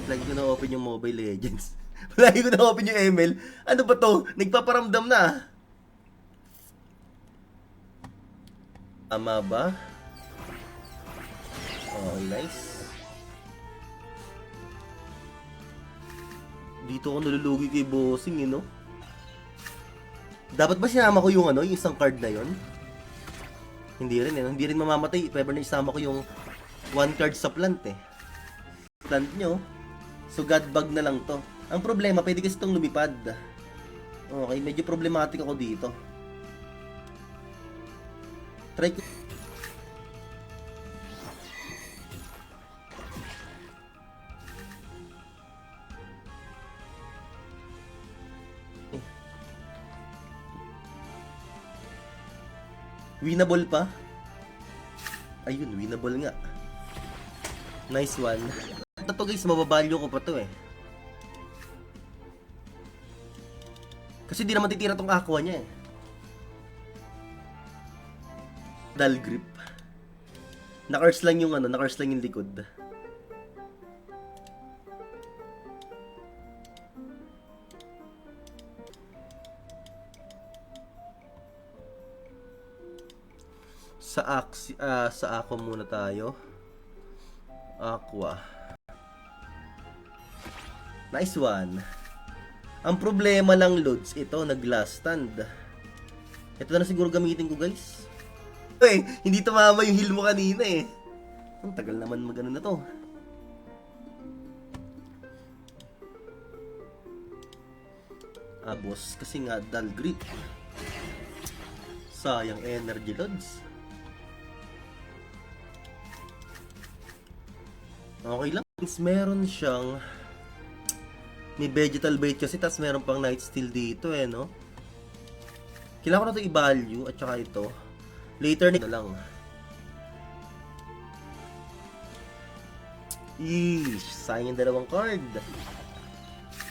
Lagi ko na-open yung Mobile Legends. Lagi ko na-open yung ML. Ano ba to? Nagpaparamdam na. Tama ba? Oh, nice. Dito ako nalulugi kay bossing, no? Dapat ba sinama ko yung yung isang card na yon? Hindi rin, Hindi rin mamamatay. If ever na isama ko yung one card sa plant, Plant nyo. So, God bug na lang to. Ang problema, pwede kasi itong lumipad. Okay, medyo problematic ako dito. Try ko. Winnable pa? Ayun, winnable nga. Nice one. Ito to guys, mababalyo ko pa to Kasi di naman titira tong aqua niya Dull grip. Nakars lang yung nakars lang yung likod. Sa aqua muna tayo. Aqua. Nice one. Ang problema lang, Lods, ito, nag-last stand. Ito na siguro gamitin ko, guys. Hindi tumama yung heal mo kanina Ang tagal naman magano na to. Boss, kasi nga dull grip. Sayang energy, Lods. Okay lang. Meron siyang may vegetal bait kasi, tas meron pang night steal dito no? Kailangan ko na ito i-value at saka ito. Later na lang. Sayang yung dalawang card.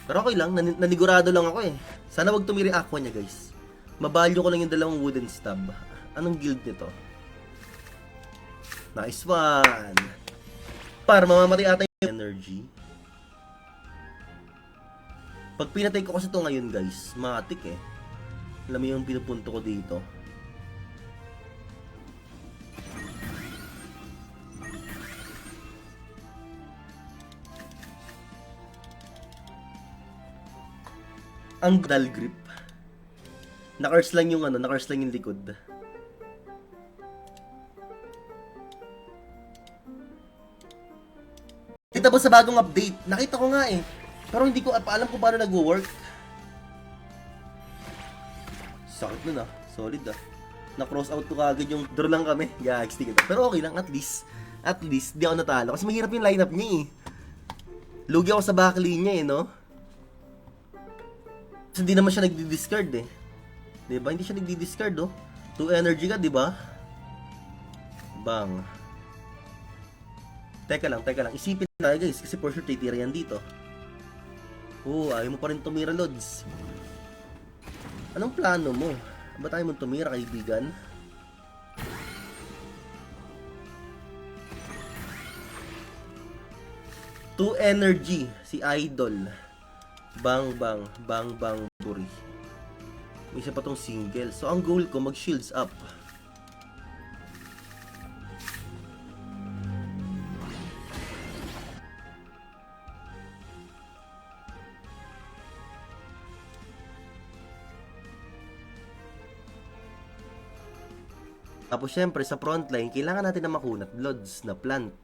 Pero okay lang, nanigurado lang ako Sana wag tumiri aqua niya, guys. Mabalyo ko lang yung dalawang wooden stab. Anong guild nito? Nice one. Para mamamatay ata yung energy. Pag pinatay ko kasi ito ngayon, guys, matik Alam mo yung pinupunto ko dito. Ang dull grip. Nakars lang yung nakars lang yung likod. Kita ba sa bagong update? Nakita ko nga Pero hindi ko alam kung paano nagwo-work. Sakit nun Solid Na-cross out ko kagad yung draw lang kami. Gags, tigil. Pero okay lang, at least di ako natalo. Kasi mahirap yung lineup niya Lugi ako sa backline niya no? Kasi hindi naman siya nagdi-discard Diba? Hindi siya nagdi-discard 2 energy ka, diba? Bang. Teka lang. Isipin tayo, guys. Kasi for sure titira yan dito. Ayaw mo pa rin tumira, Lods. Anong plano mo? Ba tayo mo tumira, kaibigan? Two energy, si Idol. Bang, buri. May isa pa tong single. So, ang goal ko, mag-shields up. Tapos syempre sa frontline, kailangan natin na makunat Lods na plant.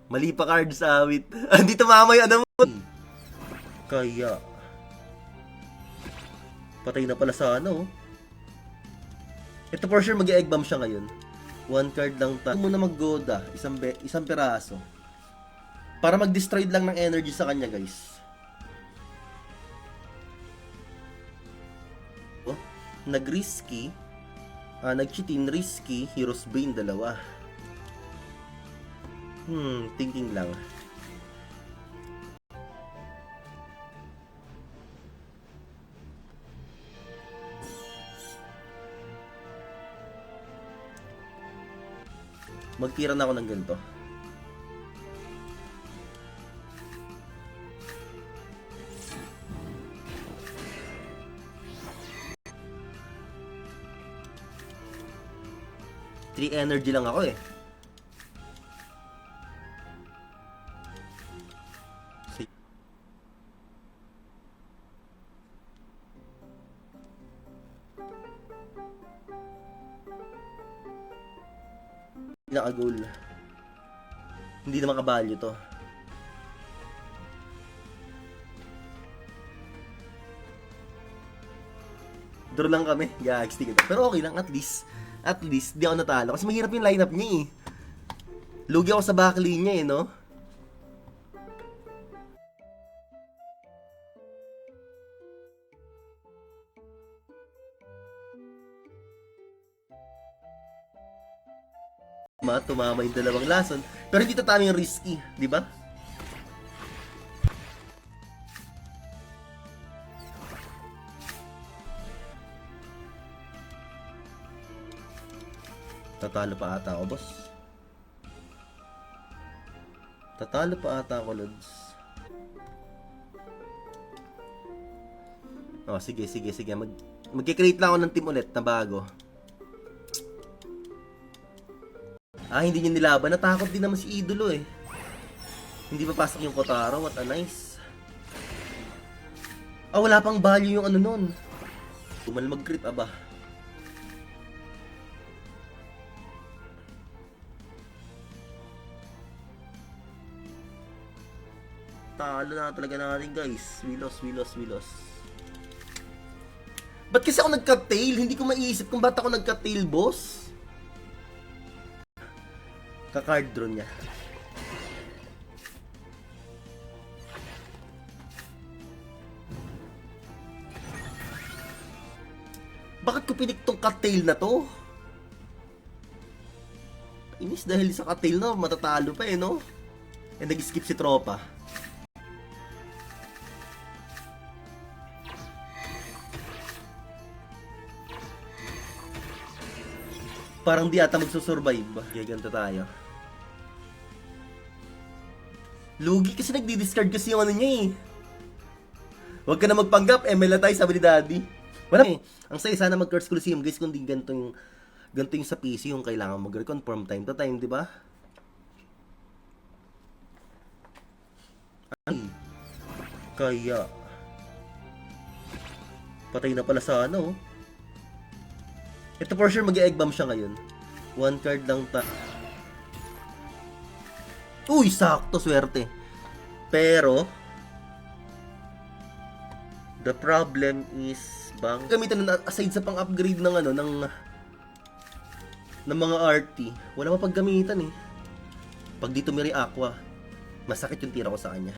Mali pa card sa awit. Hindi tumama yung mo. Kaya patay na pala sa Ito for sure mag-egg bomb siya ngayon. One card lang ta. Muna mag-goda, isang peraso. Para mag-destroy lang ng energy sa kanya, guys. Nag-risky, nag-cheatin, risky, Hero's Bane, dalawa. Thinking lang. Magtira na ako ng ganito. 3 energy lang ako eh. Naka-goal. Hindi na makabalyo to. Draw lang kami. Gags, pero okay lang, at least di ako natalo. Kasi mahirap yung lineup niya eh. Lugi ako sa backline niya eh, no? Tumama yung dalawang lason. Pero hindi tatama yung risky, di ba? Tatalo pa ata ako, boss. Tatalo pa ata ako, Lods. Oh, sige. Magkikreate lang ako ng team ulit na bago. Hindi niya nilaban. Natakot din naman si Idolo eh. Hindi pa pasok yung Kotaro. What a nice. Wala pang value yung ano nun. Tumal mag-crit, aba. Talo na talaga natin, guys. We lost. Ba't kasi ako nagka-tail? Hindi ko maiisip kung ba't ako nagka-tail, boss. Ka-card draw niya. Bakit ko pinik tong ka-tail na to? Inis dahil sa ka-tail na matatalo pa eh, no? Nag-skip si tropa. Parang di ata magsusurvive. Kaya ganito tayo. Lugi kasi nagdi-discard kasi yung ano niya eh. Huwag ka na magpanggap, ML na tayo, sabi ni Daddy. Wala eh. Ang saya sana mag-Curse Coliseum guys, kung di ganito yung sa PC yung kailangan mag-reconfirm time to time, di ba? Ay. Kaya. Patay na pala sa ano. Ito for sure mag-egg bomb siya ngayon. 1 card lang Uy, sakto, swerte. Pero the problem is gamitan na aside sa pang-upgrade ng ano ng mga RT, wala mapaggamitan eh. Pag dito may Aqua, masakit yung tira ko sa kanya.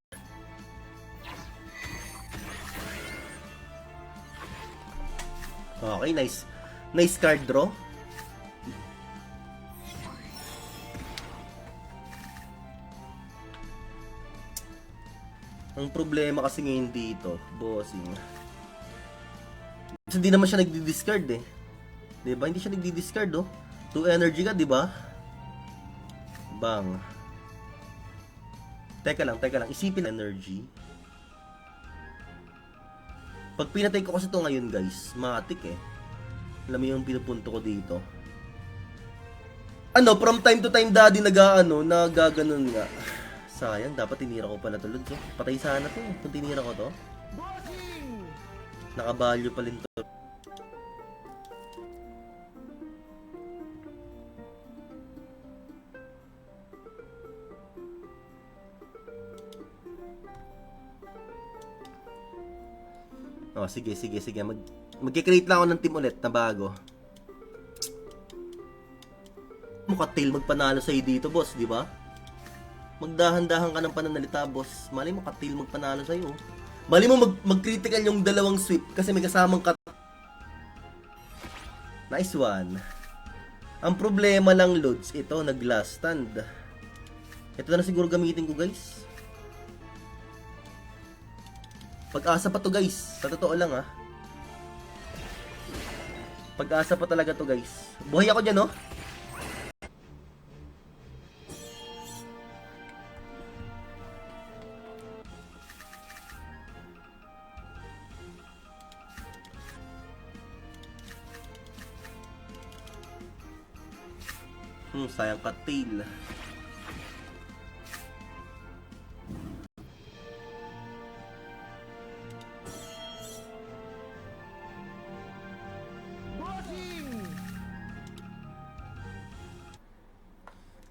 Okay, nice. Nice card draw. Ang problema kasi ngayon dito, bossing. Kasi hindi naman siya nagdi-discard eh. 'Di ba? Hindi siya nagdi-discard oh. 2 energy ka, 'di ba? Bang. Teka lang. Isipin energy. Pag pinatay ko kasi to ngayon, guys, matik eh. Alam mo yung pinupunto ko dito. From time to time daddy nagaganon nga. Sayang, dapat tinira ko pala tulad to. Patay sana to kung tinira ko to. Nakabalyo pa rin to. Sige. Magkikreate lang ako ng team ulit na bago. Mukha-tail magpanalo sa'yo dito, boss, di ba? Magdahan-dahan ka ng pananalita, boss. Mali mo ka-tail magpanalo sa'yo. Mali mo mag-critical yung dalawang sweep kasi may kasamang cut. Nice one. Ang problema lang, Lods, ito, nag-last stand. Ito na siguro gamitin ko, guys. Pag-asa pa to, guys. Sa totoo lang, ha. Pag-asa pa talaga to, guys. Buhay ako dyan, no? Sayang cut tail.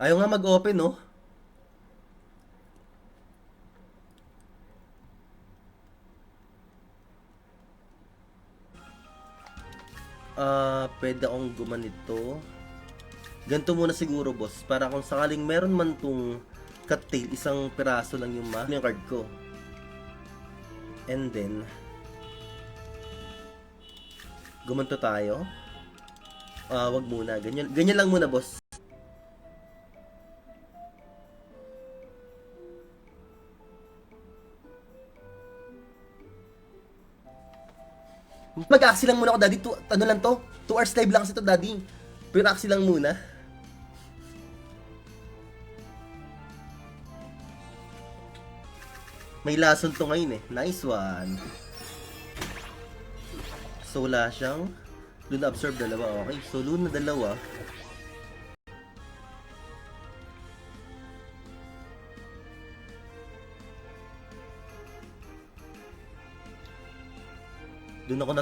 Ayaw nga mag-open, no? Pwede akong gumanito. Ganito muna siguro, boss. Para kung sakaling meron man tong cut tail, isang piraso lang yung yung card ko. And then, gumanto tayo. Wag muna. Ganyan lang muna, boss. Mag-axi lang muna ako, daddy. Ano lang to? 2 hours live lang kasi to, daddy. Pero axi lang muna. May lason to ngayon eh. Nice one. So, wala siyang Luna Absorb dalawa. Okay. So, Luna dalawa. Doon ako